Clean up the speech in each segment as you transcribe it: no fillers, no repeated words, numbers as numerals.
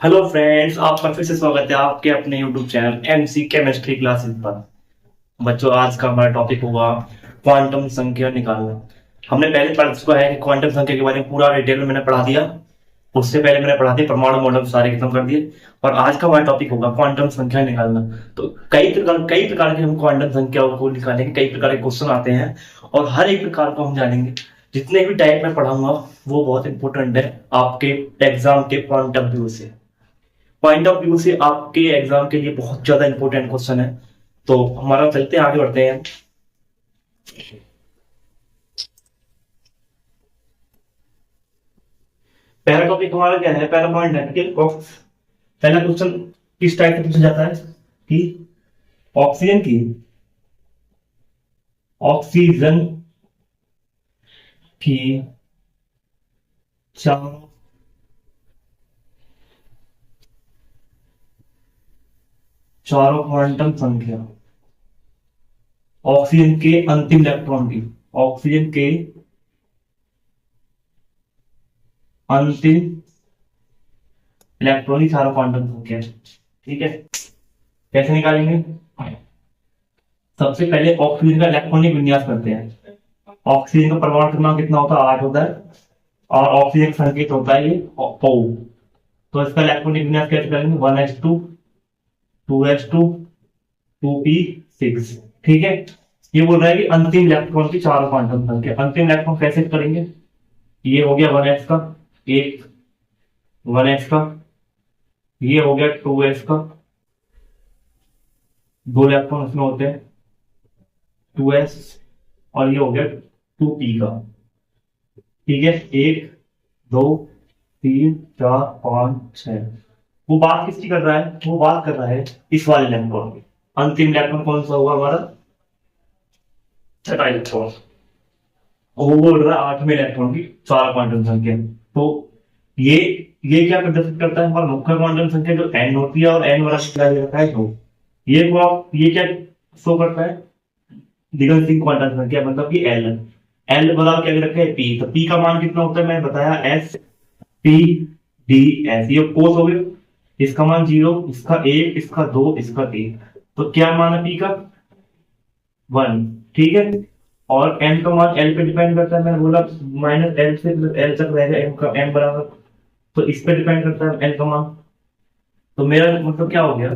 Hello friends, आपका फिर से स्वागत है आपके अपने YouTube channel MC chemistry classes पर। बच्चों, आज का हमारा टॉपिक होगा क्वांटम संख्या निकालना। हमने पहले पढ़ चुका है कि क्वांटम संख्या के बारे में पूरा डिटेल में मैंने पढ़ा दिया। उससे पहले मैंने पढ़ा दिया परमाणु मॉडल सारे खत्म कर दिए। और आज का हमारा टॉपिक होगा क्वांटम संख्या निकालना। तो कई प्रकार के हम क्वांटम संख्याओं को निकालेंगे, कई प्रकार के क्वेश्चन आते हैं और हर एक प्रकार को हम जानेंगे। जितने भी टाइप में पढ़ाऊंगा वो बहुत इंपॉर्टेंट है आपके एग्जाम के पॉइंट ऑफ व्यू से। आपके एग्जाम के लिए बहुत ज्यादा इंपॉर्टेंट क्वेश्चन है। तो हमारा चलते हैं, आगे बढ़ते हैं। पहला टॉपिक हमारा क्या है? पहला पॉइंट है कि पहला क्वेश्चन किस टाइप से पूछा जाता है कि ऑक्सीजन की ऑक्सीजन की चारों चारों क्वांटम संख्या ऑक्सीजन के अंतिम इलेक्ट्रॉन की ऑक्सीजन के अंतिम इलेक्ट्रॉन की चारों क्वांटम संख्या। ठीक है, कैसे निकालेंगे? सबसे पहले ऑक्सीजन का इलेक्ट्रॉनिक विन्यास करते हैं। ऑक्सीजन का परमाणु क्रमांक कितना होता है? 8 होता है। और ऑक्सीजन का संकेत होता है ये O। तो इसका इलेक्ट्रॉनिक विन्यास कैसे करेंगे? 1s2 2s2 2p6। ठीक है, ये बोल रहा है कि अंतिम इलेक्ट्रॉन की चार क्वांटम संख्या। अंतिम इलेक्ट्रॉन कैसे करेंगे? ये हो गया 1s का, एक 1s का, ये हो गया 2s का, दो इलेक्ट्रॉन इसमें होते हैं 2s, और ये हो गया 2p का। ठीक है, एक दो तीन चार पांच छह। वो बात किसकी कर रहा है? वो बात कर रहा है इस वाले इलेक्ट्रॉन की। अंतिम इलेक्ट्रॉन कौन सा होगा हमारा? छठा इलेक्ट्रॉन। और वो बोल रहा है आठवें इलेक्ट्रॉन की चार क्वांटम संख्या। तो ये ये क्या प्रदर्शित करता है? हमारा मुख्य क्वांटम संख्या जो n होती है, और n वाला क्या दे रखा है 2। ये को आप ये क्या शो करता है? दिगंत सिंह क्वांटम संख्या, मतलब कि एल बराबर क्या दे रखा है? p। तो p का मान कितना होता है? मैंने बताया s p d s। ये कोस हो गया, इसका मान 0, इसका 1, इसका 2, इसका 3। तो क्या मान है p का? 1। ठीक है, और n का मान l पे डिपेंड करता है। मैंने बोला -l से l तक रहेगा m का m बराबर। तो इस पे डिपेंड करता है l का मान। तो मेरा मतलब क्या हो गया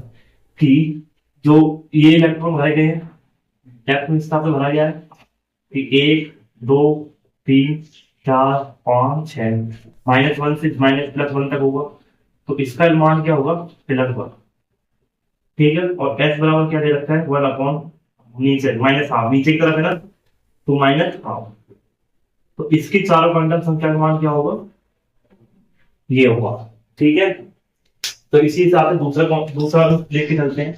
कि जो ये इलेक्ट्रॉन भरे गए हैं, इलेक्ट्रॉन इस तरह से भरा गया है कि 1 2 3 4 5 6, -1 से +1 तक होगा। तो इसका मान क्या होगा? +1। ठीक है, और s बराबर क्या दे रखा है? 1 अपॉन नीचे -12, नीचे की तरफ है ना, तो -12। तो इसकी चारों क्वांटम संख्या का मान क्या होगा? ये होगा। ठीक है, तो इसी हिसाब से दूसरा लेके चलते हैं।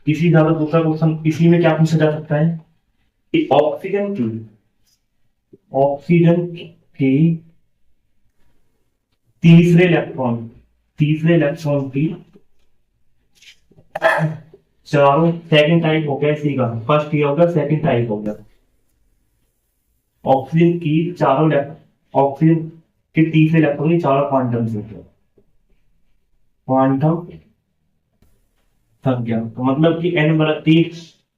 इसी हिसाब से दूसरा क्वेश्चन इसी में क्या पूछा जा सकता है कि ऑक्सीजन की तीसरे इलेक्ट्रॉन की चारों, सेकंड टाइप हो गया इसी का, फर्स्ट ये हो गया, सेकंड टाइप हो गया। ऑक्सीजन के तीसरे इलेक्ट्रॉन की चारों क्वांटम संख्या। तो मतलब कि n बराबर 3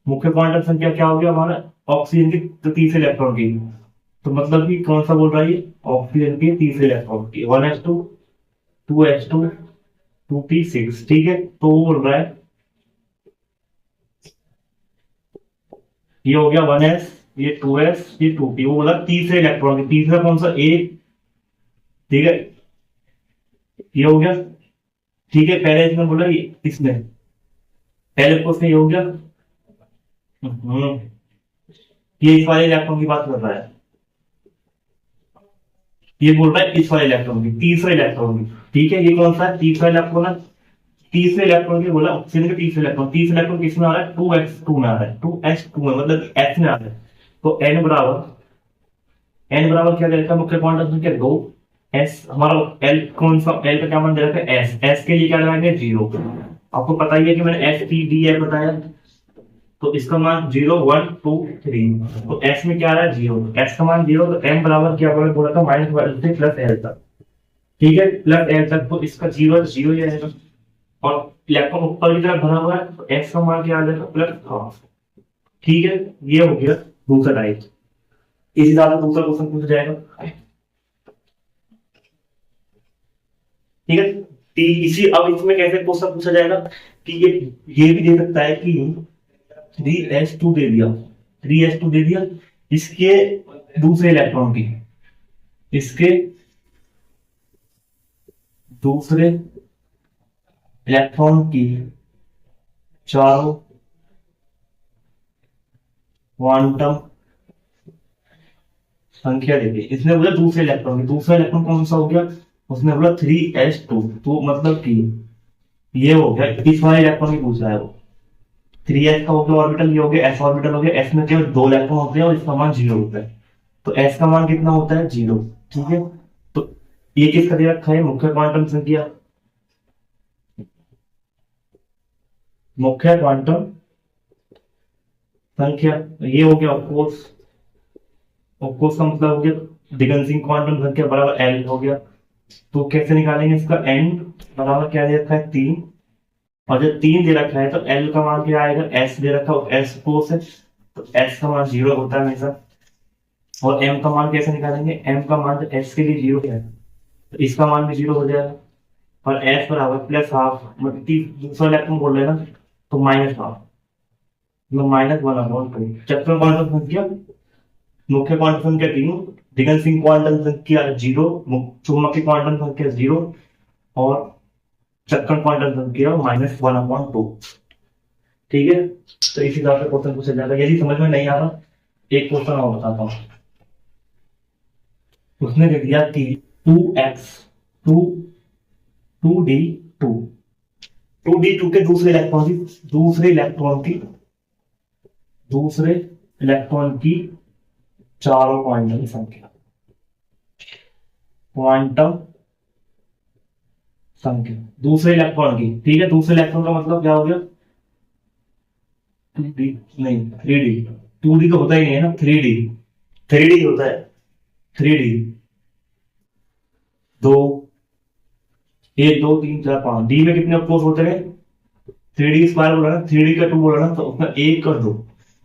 मुख्य क्वांटम संख्या क्या हो गया हमारा? ऑक्सीजन के तीसरे इलेक्ट्रॉन की। तो मतलब कि कौन सा बोल रहा है? ऑक्सीजन के तीसरे इलेक्ट्रॉन की 1s2 2s2 2p6। ठीक है, तो वो बोल रहा है ये हो गया 1s, ये 2s, ये 2p। वो बोला तीसरे इलेक्ट्रॉन की, तीसरा कौन सा? ए। ठीक है, ये हो गया। ठीक है, पहले इसमें बोला इसमें पहले क्वेश्चन ये हो गया। ये इस वाले इलेक्ट्रॉन की बात कर रहा है। ये बोल रहा है इस वाले इलेक्ट्रॉन की, तीसरे इलेक्ट्रॉन की। ठीक है, ये कौन सा है? तीसरा इलेक्ट्रॉन है। तीसरे इलेक्ट्रॉन की बोला ऑक्सीजन के तीसरे इलेक्ट्रॉन किसमें आ रहा है? 2s2 में आ रहा है। 2s2 में मतलब s में आ रहा है। तो n बराबर क्या दे रखा है? मुख्य क्वांटम संख्या 2। s हमारा l कौन सा? l का क्या मान दे रखा है? s के लिए क्या लगाएंगे? 0। आपको पता ही है कि मैंने s p d f बताया। तो इसका मान 0 1 2 3। तो s में क्या आ रहा है? 0। s का मान 0। तो m बराबर क्या बोला था? -1 से +l तक। ठीक है, प्लस एल तक, तो इसका जीरो जीरो ही रहेगा। और इलेक्ट्रॉन ऊपर की तरफ भरा हुआ है, तो एक्स का मान क्या आ जाएगा, प्लस हाफ। ठीक है, ये हो गया दूसरा टाइप। इसी हिसाब से दूसरा क्वेश्चन पूछा जाएगा। ठीक है, इसी अब इसमें कैसे क्वेश्चन पूछा जाएगा कि ये भी दे सकता है कि 3s2 दे दिया, 3s2 दे दिया, इसके दूसरे इलेक्ट्रॉन की, इसके दूसरे इलेक्ट्रॉन की चारों क्वांटम संख्या दे दी। इसने बोला दूसरे इलेक्ट्रॉन की, दूसरा इलेक्ट्रॉन कौन सा हो गया, उसने बोला 3s2, तो मतलब कि ये हो गया, इस वाले इलेक्ट्रॉन की पूछ रहा है वो। 3s का हो गया ऑर्बिटल, ये हो गया s ऑर्बिटल हो गया, s में केवल 2 इलेक्ट्रॉन होते हैं और इसका मान 0 होता है, तो s का मान कितना होता है, 0। ठीक है, तो ये किसका दे रखा है, मुख्य क्वांटम संख्या, मुख्य क्वांटम संख्या, ये हो गया ऑफकोर्स, ऑफकोर्स का मतलब हो गया डिगंसिंग क्वांटम संख्या बराबर l हो गया। तो कैसे निकालेंगे इसका, n बराबर क्या दे रखा है, 3, और जब 3 दे रखा है तो l का मान क्या आएगा, s दे रखा है, s फोर्स है, तो s का मान 0 होता है हमेशा। और m का मान कैसे निकालेंगे, m का मान तो s के लिए 0 है, तो इसका मान भी 0 हो जाएगा। और s बराबर प्लस हाफ, मतलब दूसरा इलेक्ट्रॉन बोल रहे ना, तो माइनस हाफ, -1/2। चक्कर क्वांटम संख्या, मुख्य क्वांटम संख्या 3, डिगंसिंग क्वांटम संख्या 0, चुंबकीय क्वांटम संख्या 0, और चक्कर क्वांटम संख्या -1/2। ठीक है, तो इस हिसाब से क्वेश्चन पूछा जाएगा। यदि समझ में नहीं आ रहा, एक क्वेश्चन और बताता हूँ। उसने दे दिया कि 2x 2 2d2 2d2 के दूसरे इलेक्ट्रॉन की चारों क्वांटम संख्या, दूसरे इलेक्ट्रॉन की। ठीक है, दूसरे इलेक्ट्रॉन का मतलब क्या हो गया, 2d नहीं 3d, 2d तो होता ही नहीं है ना, 3d होता है, 3d 2 1 2 3 4 5, डी में कितने ऑफकोर्स होते हैं, 3d स्क्वायर बोला ना, 3d का 2 बोला ना, तो उसमें 1 और 2,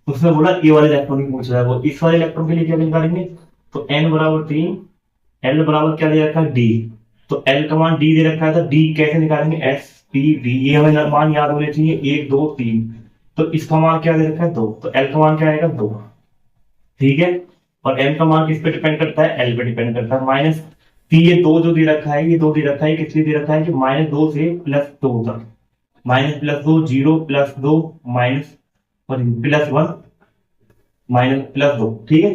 उसने बोला ए वाले इलेक्ट्रॉन की पूछ रहा है वो। इस वाले इलेक्ट्रॉन के लिए क्या निकालेंगे, तो n बराबर 3, l बराबर क्या दे रखा है, d, तो l का मान d दे रखा है, तो d कैसे निकालेंगे, s p d, ये हमें मान याद होने चाहिए, 1 2 3, तो इसका मान क्या दे रखा है, 2, तो l का मान क्या आएगा, 2। ठीक है, और m का मान किस पे डिपेंड करता है, l पे डिपेंड करता है। माइनस p, ये 2 जो दे रखा है, ये 2 दे रखा है, किस लिए दे रखा है कि -2 से +2 तक, -+2 0 +2 माइनस और +1 -+2। ठीक है,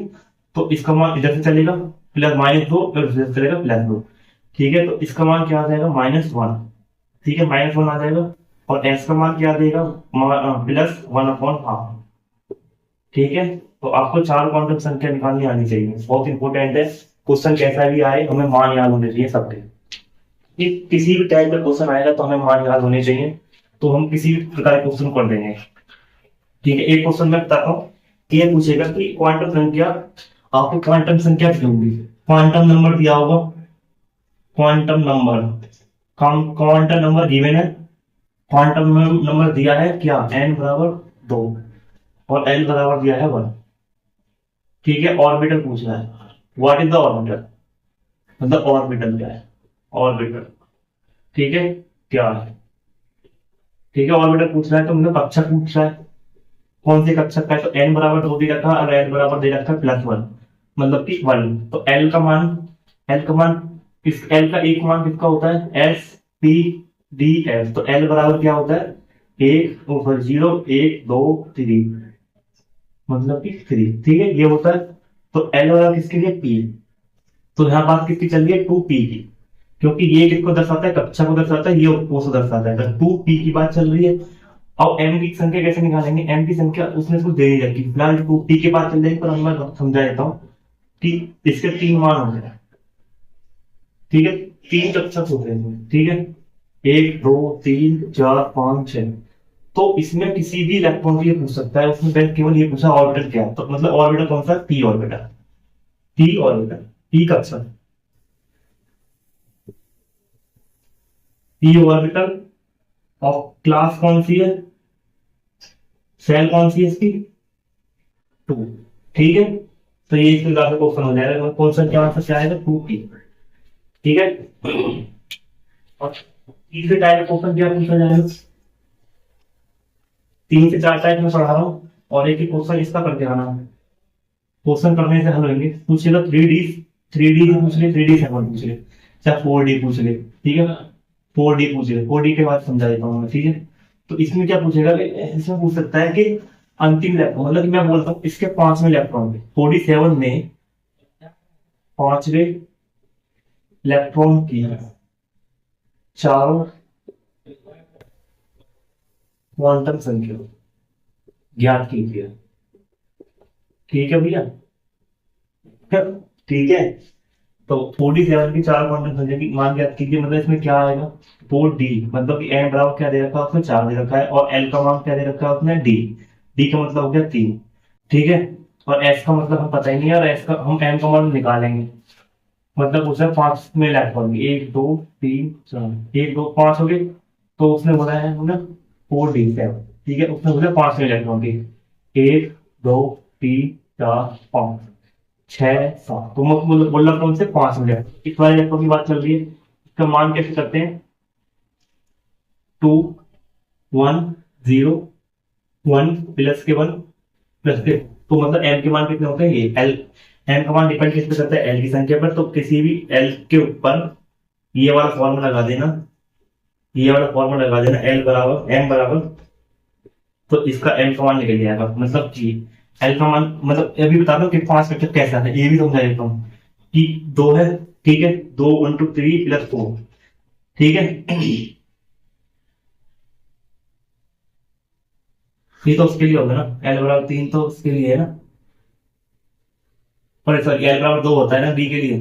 तो इसका मान इधर से चलेगा +-2, इधर से चलेगा +2। ठीक है, तो इसका मान क्या आ जाएगा, -1। ठीक है, -1 आ जाएगा, और s का मान क्या देगा, +1/2। ठीक है, तो आपको 4 क्वांटम संख्या निकालनी आनी चाहिए, बहुत इंपॉर्टेंट है। क्वेश्चन कैसा भी आए, हमें मान याद होने चाहिए सबके। किसी भी टाइप का क्वेश्चन आएगा तो हमें मान याद होने चाहिए, तो हम किसी भी प्रकार के क्वेश्चन कर देंगे। ठीक है, एक क्वेश्चन मैं बताता हूँ, ये पूछेगा कि क्वांटम संख्या, आपको क्वांटम संख्या क्या होगी, क्वांटम नंबर दिया होगा, क्वांटम नंबर गिवन है, क्वांटम नंबर दिया है क्या, n बराबर 2, और l बराबर दिया है 1। ठीक है, ऑर्बिटल पूछ रहा है, व्हाट इज द ऑर्बिटल, मतलब ऑर्बिटल क्या है, ऑर्बिटल। ठीक है, क्या है, ठीक है, ऑर्बिटल पूछ रहा है, तो मतलब कक्षा पूछ रहा है, कौन सी कक्षा का है, तो n बराबर 2 दे रखा है, और l बराबर दे रखा है +1, मतलब कि 1। तो l का मान इस l का एक मान किसका होता है, s p d f, तो l बराबर क्या होता है, 0 1 2 3, मतलब कि 3। ठीक है, ये होता है, तो l बराबर किसके लिए, p, तो यहाँ बात किसकी चल रही है, 2p की, क्योंकि ये किसको दर्शाता है, कक्षा को दर्शाता है, ये उसको दर्शाता है, 2p की बात चल रही है। अब m की संख्या कैसे निकालेंगे, m की संख्या उसने कुछ दे नहीं रखी, फिलहाल 2p के बाद चल जाएगी, पर मैं समझा देता हूँ कि इसके 3 मान हो गए। ठीक है, 3 कक्षा होते हैं। ठीक है, 1 2 3 4 5 6, तो इसमें किसी भी इलेक्ट्रॉन को ये पूछ सकता है, उसने केवल ये पूछा ऑर्बिटल क्या है, तो मतलब ऑर्बिटल कौन सा, p ऑर्बिटल, p कक्षा। पी ऑर्बिटल और क्लास कौन सी है, सेल कौन सी है इसकी, 2। ठीक है, तो ये इसके हिसाब से क्वेश्चन हो जाएगा। क्वेश्चन क्या आंसर क्या आएगा, 2p। ठीक है, और तीसरे टाइप क्वेश्चन क्या पूछा जाएगा, 3 से 4 टाइप में पढ़ा रहा हूँ और एक ही क्वेश्चन इसका करके आना है। क्वेश्चन करने से हल होंगे। पूछेगा 3D, 3D पूछ ले, 3D7 पूछ ले, चाहे 4D पूछ ले। ठीक है, 4D पूछ ले, 4D के बाद समझा देता हूँ मैं। ठीक है, तो इसमें क्या पूछेगा, इसमें पूछ सकता है कि अंतिम इलेक्ट्रॉन, मतलब कि मैं बोलता हूँ इसके 5वें इलेक्ट्रॉन में, 47 में 5वें इलेक्ट्रॉन की चारों क्वांटम संख्या ज्ञात कीजिए। ठीक है भैया, ठीक है, तो 47 की 4 क्वांटम संख्या की मान ज्ञात कीजिए। मतलब इसमें क्या आएगा, 4D, मतलब कि एन बराबर क्या दे रखा है उसमें, 4 दे रखा है, और एल का मान क्या दे रखा है उसमें, डी। डी का मतलब हो गया 3। ठीक है, और एस का मतलब हम पता ही नहीं है, और एस का हम एन का मान निकालेंगे। मतलब उसमें 5 में इलेक्ट्रॉन, 1 2 3 4, 1 2 5 हो गए, तो उसने बोला है हमने 4D7। ठीक है, उसने बोला 5 में इलेक्ट्रॉन की, 1 2 3 4 5 6 7, तो मतलब बोल रहा हूँ उनसे 5 मिनट। इस वाले इलेक्ट्रॉन की बात चल रही है, इसका मान कैसे करते हैं, 2 1 0 1 प्लस के 1 प्लस के, तो मतलब एम के मान कितने होते हैं, ये एल, एम का मान डिपेंड किस पे करता है, एल की संख्या पर। तो किसी भी एल के ऊपर ये वाला फॉर्मूला लगा देना, ये वाला फॉर्मूला लगा देना, एल बराबर एम बराबर, तो इसका एल का मान निकल जाएगा। मतलब कि एल का मान, मतलब अभी बता दो कि 5 फैक्टर कैसे आता है, ये भी समझा देता हूँ कि 2 है। ठीक है, 2 इंटू 3 प्लस 4। ठीक है, ये तो उसके लिए होगा ना, एल बराबर 3 तो उसके लिए है ना, और सॉरी एल बराबर 2 होता है ना डी के लिए,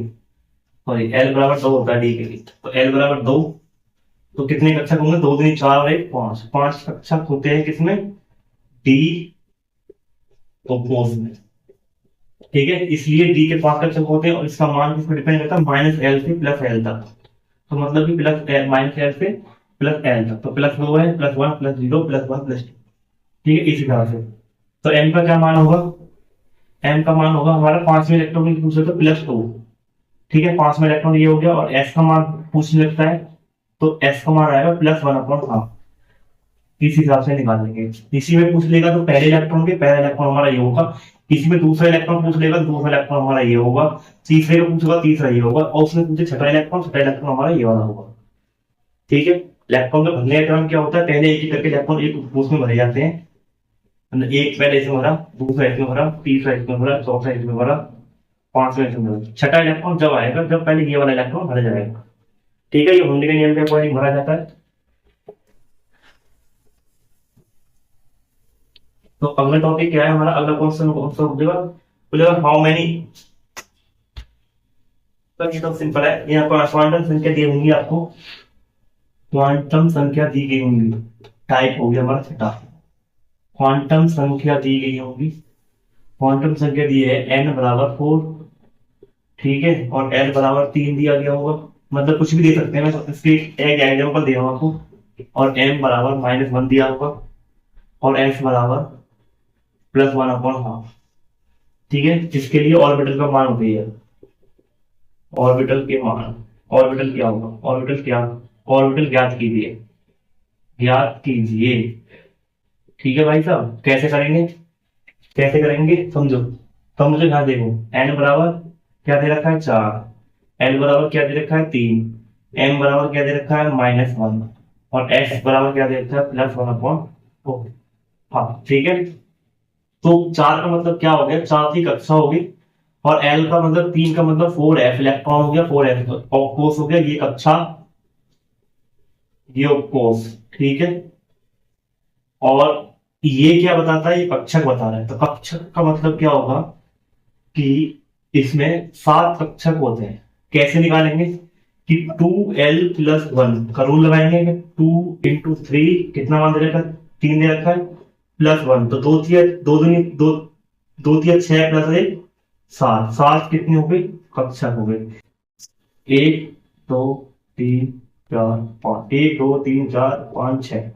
सॉरी एल बराबर 2 होता है डी के लिए, तो एल बराबर 2, तो कितने कक्षक होंगे, 2 3 4 और 1 5, 5 कक्षक होते हैं किसमें, डी तो में। ठीक है, इसलिए डी के 5 कक्षक होते हैं, और इसका मान किस पर डिपेंड करता है, -L से +L तक। तो मतलब कि प्लस -L से +L तक, तो +2 है, +1 +0 +1 +2। ठीक है, इसी तरह से। तो m का क्या मान होगा, m का मान होगा हमारा 5वें इलेक्ट्रॉन की पूछे तो +2। ठीक है, 5वां इलेक्ट्रॉन ये हो गया, और s का मान पूछने लगता है, तो s का मान आएगा +1/2। इस हिसाब से निकाल लेंगे। इसी में पूछ लेगा तो पहले इलेक्ट्रॉन के पहला इलेक्ट्रॉन हमारा ये होगा, किसी में दूसरा इलेक्ट्रॉन पूछ लेगा तो दूसरा इलेक्ट्रॉन हमारा ये होगा, तीसरे को पूछेगा तीसरा ये होगा, और उसने पूछे छठा इलेक्ट्रॉन हमारा ये वाला होगा। ठीक है, इलेक्ट्रॉन का भरने का क्रम क्या होता है, पहले एक एक करके इलेक्ट्रॉन एक उसमें भरे जाते हैं, मतलब एक पहले इसमें भरा, दूसरा इसमें भरा, तीसरा इसमें भरा, चौथा इसमें भरा, पांचवा इसमें भरा, छठा इलेक्ट्रॉन जब आएगा जब पहले ये वाला इलेक्ट्रॉन भरा जाएगा। ठीक है, ये हुंडी के नियम के अकॉर्डिंग भरा जाता है। तो अगला टॉपिक क्या है हमारा, अगला क्वेश्चन कौन सा होगा, बोलेगा हाउ मेनी। तो ये तो सिंपल है, यहाँ पर क्वांटम संख्या दी होंगी आपको, क्वांटम संख्या दी गई होंगी, टाइप हो गया हमारा छठा, क्वांटम संख्या दी गई होंगी, क्वांटम संख्या दी है n बराबर 4। ठीक है, और l बराबर 3 दिया गया होगा, मतलब कुछ भी दे सकते हैं, मैं तो इसके एक एग्जाम्पल दे रहा हूँ आपको, और m बराबर -1 दिया होगा, और s बराबर +1/2। ठीक है, जिसके लिए ऑर्बिटल का मान होती है, ऑर्बिटल के मान, ऑर्बिटल क्या होगा, ऑर्बिटल क्या, ऑर्बिटल ज्ञात कीजिए, ज्ञात कीजिए। ठीक है भाई साहब, कैसे करेंगे, कैसे करेंगे समझो, तो मुझे यहाँ देखो, n बराबर क्या दे रखा है 4, l बराबर क्या दे रखा है 3, m बराबर क्या दे रखा है -1, और s बराबर क्या दे रखा है +1/4। हाँ ठीक है, तो 4 का मतलब क्या हो गया, 4 की कक्षा होगी, और l का मतलब 3 का मतलब 4f इलेक्ट्रॉन हो गया, 4f ऑफकोर्स हो गया, ये कक्षा ये ऑफकोर्स। ठीक है, और ये क्या बताता है, ये कक्षक बता रहा है, तो कक्षक का मतलब क्या होगा कि इसमें 7 कक्षक होते हैं। कैसे निकालेंगे कि 2l + 1 का रूल लगाएंगे, 2 × 3 कितना मान दे रखा है, 3 दे रखा है, +1 तो 2 तिया 2 दूनी 2 2 तिया 6 + 1 7, 7 कितनी हो गई, कक्षक हो गई, 1 2 3 4 5, 1 2 3 4 5 6।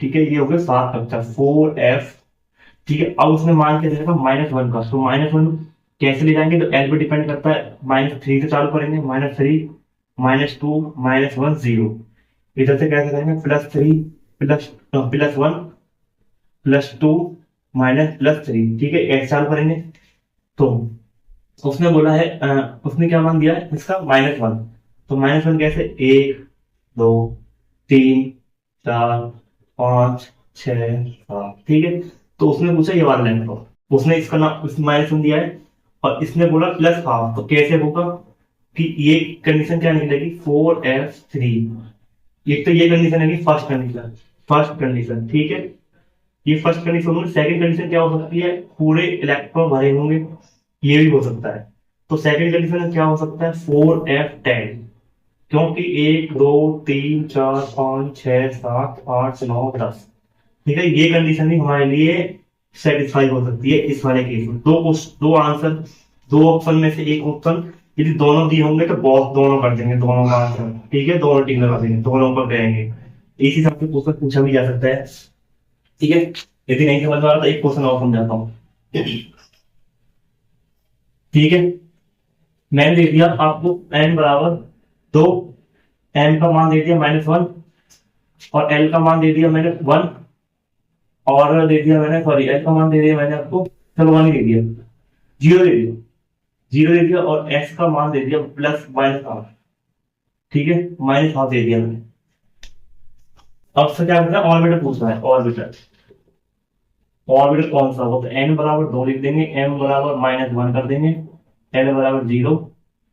ठीक है, ये हो गया 7 अक्षर 4F। ठीक है, अब उसने मान के देखा -1 का, तो -1 कैसे ले जाएंगे, तो एल पे डिपेंड करता है, -3 से चालू करेंगे, -3 -2 -1 0। इधर से कैसे करेंगे, +3 +1 +2 -+3। ठीक है, ऐसे चालू करेंगे। तो उसने बोला है उसने क्या मान दिया है इसका, -1। तो -1 कैसे, 1 2 3 4 5 6 7। ठीक है, तो उसने पूछा ये वाला लेंथ को, उसने इसका नाम उस -1 दिया है, और इसने बोला +½ तो कैसे होगा कि ये कंडीशन क्या निकलेगी, 4F3। एक तो ये कंडीशन है, फर्स्ट कंडीशन। ठीक है, ये फर्स्ट कंडीशन होगी। सेकंड कंडीशन क्या हो सकती है, पूरे इलेक्ट्रॉन भरे होंगे, ये भी हो सकता है। तो सेकंड कंडीशन क्या हो सकता है, 4F10। क्योंकि 1 2 3 4 5 6 7 8 9 10। ठीक है, ये कंडीशन भी हमारे लिए सेटिस्फाई हो सकती है इस वाले केस में। दो आंसर, दो ऑप्शन में से एक ऑप्शन यदि दोनों दिए होंगे तो बहुत दोनों कर देंगे, दोनों का आंसर। ठीक है, दोनों टीम लगा देंगे, दोनों पर रहेंगे। इसी हिसाब से क्वेश्चन पूछा भी जा सकता है। ठीक है, यदि नहीं समझ में आ रहा तो एक क्वेश्चन और समझाता हूँ। ठीक है, मैंने दे दिया आपको n बराबर 2, n का मान दे दिया -1, और l का मान दे दिया मैंने 1, और दे दिया मैंने, सॉरी l का मान दे दिया मैंने आपको, चलो 1 ही दे दिया, 0 दे दिया, 0 दे दिया, और s का मान दे दिया +−12। ठीक है, -12 दे दिया मैंने। अब से क्या करना है, ऑर्बिटर पूछना है। ऑर्बिटर कौन सा होगा, तो n बराबर 2 लिख देंगे, m बराबर -1 कर देंगे, l बराबर 0,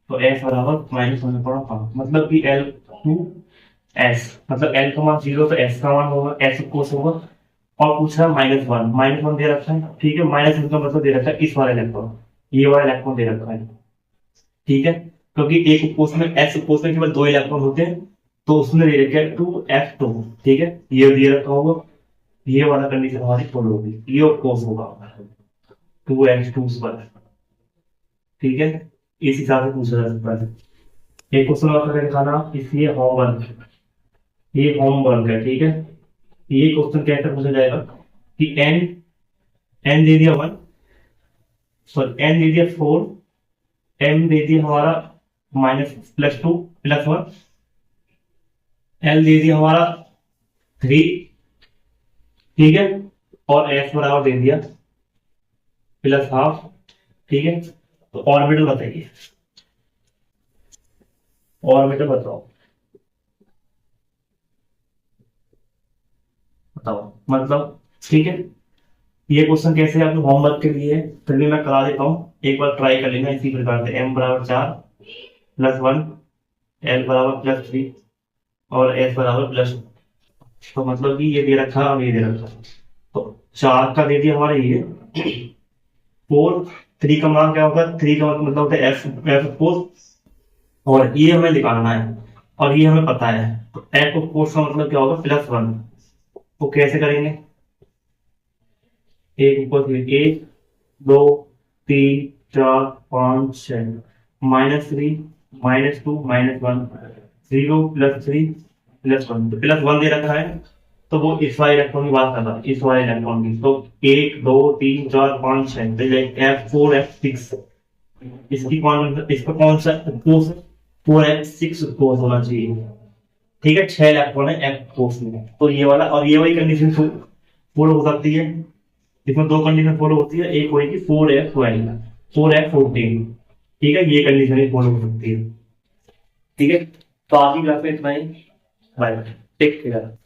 तो s बराबर -1/5। मतलब कि L2S, मतलब l का मान 0 तो s का मान होगा, s कोस होगा। और पूछा है -1 दे रखा है। ठीक है, -1 का मतलब दे रखा है इस वाले इलेक्ट्रॉन, ये वाला इलेक्ट्रॉन दे रखा है। ठीक है, क्योंकि एक कोस में, s कोस में केवल 2 इलेक्ट्रॉन होते हैं, तो उसने दे रखा है 2F2। ठीक है, ये दे रखा होगा, ये वाला कंडीशन हमारी फॉलो होगी, ये ऑफ कोर्स होगा 2H2 पर। ठीक है, इस हिसाब से पूछा जा सकता है। एक क्वेश्चन और करके दिखाना, इसलिए होमवर्क, ये होमवर्क है। ठीक है, ये क्वेश्चन कैसे पूछा जाएगा कि n दे दिया 1, सॉरी n दे दिया 4, m दे दिया हमारा -+2 +1, l दे दिया हमारा 3। ठीक है, और s बराबर दे दिया +½ ठीक है, तो ऑर्बिटल बताइए, ऑर्बिटल बताओ, मतलब। ठीक है, ये क्वेश्चन कैसे आपके होमवर्क के लिए है, फिर भी मैं करा देता हूँ, एक बार ट्राई कर लेना इसी प्रकार से। m बराबर 4 +1, l बराबर +3, और s बराबर +2। तो मतलब कि ये दे रखा और ये दे रखा, तो 4 का दे दिया हमारे ये 4, 3 का मान क्या होगा, 3 का मतलब होता है F4, और ये हमें निकालना है, और ये हमें पता है। तो F4 का मतलब क्या होगा, +1। तो कैसे करेंगे, 1 2 3 4 5 6, -3 -2 -1 0 +3 +1, तो +1 दे रखा है, तो वो इस वाले इलेक्ट्रॉन की बात कर रहा है, इस वाले इलेक्ट्रॉन की। तो 1 2 3 4 5 6, F4 F6, इसका कौन सा कोस, 4F6 कोस होना चाहिए। ठीक है, 6 इलेक्ट्रॉन है F कोस में, तो ये वाला, और ये वही कंडीशन फॉलो हो सकती है। इसमें दो कंडीशन फॉलो होती है, एक होगी 4F12 4F14। ठीक है, ये कंडीशन भी फॉलो हो सकती है। ठीक है, तो आज की क्लास में इतना ही, बाय बाय, टेक केयर।